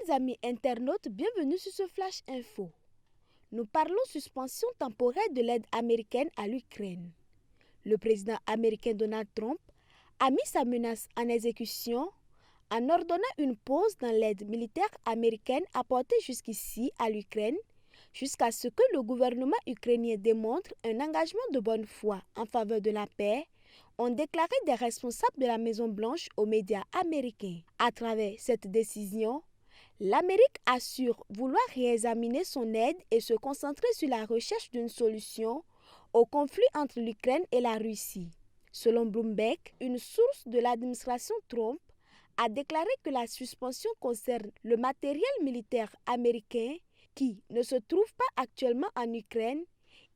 Fidèles amis internautes, bienvenue sur ce Flash Info. Nous parlons suspension temporaire de l'aide américaine à l'Ukraine. Le président américain Donald Trump a mis sa menace en exécution en ordonnant une pause dans l'aide militaire américaine apportée jusqu'ici à l'Ukraine, jusqu'à ce que le gouvernement ukrainien démontre un engagement de bonne foi en faveur de la paix, ont déclaré des responsables de la Maison-Blanche aux médias américains. À travers cette décision, l'Amérique assure vouloir réexaminer son aide et se concentrer sur la recherche d'une solution au conflit entre l'Ukraine et la Russie. Selon Bloomberg, une source de l'administration Trump a déclaré que la suspension concerne le matériel militaire américain qui ne se trouve pas actuellement en Ukraine,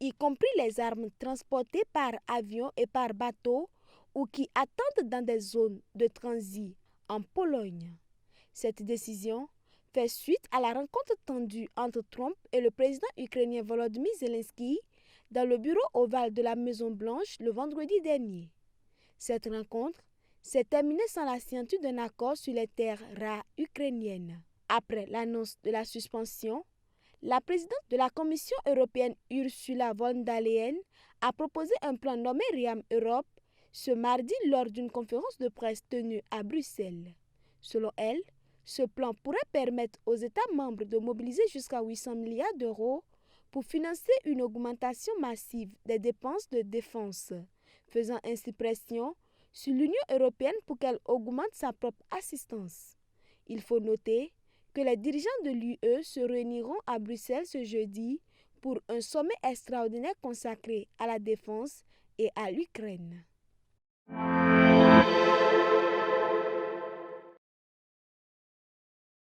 y compris les armes transportées par avion et par bateau ou qui attendent dans des zones de transit en Pologne. Cette décision fait suite à la rencontre tendue entre Trump et le président ukrainien Volodymyr Zelensky dans le bureau ovale de la Maison-Blanche le vendredi dernier. Cette rencontre s'est terminée sans la signature d'un accord sur les terres rares ukrainiennes. Après l'annonce de la suspension, la présidente de la Commission européenne Ursula von der Leyen a proposé un plan nommé ReArm Europe ce mardi lors d'une conférence de presse tenue à Bruxelles. Selon elle, ce plan pourrait permettre aux États membres de mobiliser jusqu'à 800 milliards d'euros pour financer une augmentation massive des dépenses de défense, faisant ainsi pression sur l'Union européenne pour qu'elle augmente sa propre assistance. Il faut noter que les dirigeants de l'UE se réuniront à Bruxelles ce jeudi pour un sommet extraordinaire consacré à la défense et à l'Ukraine.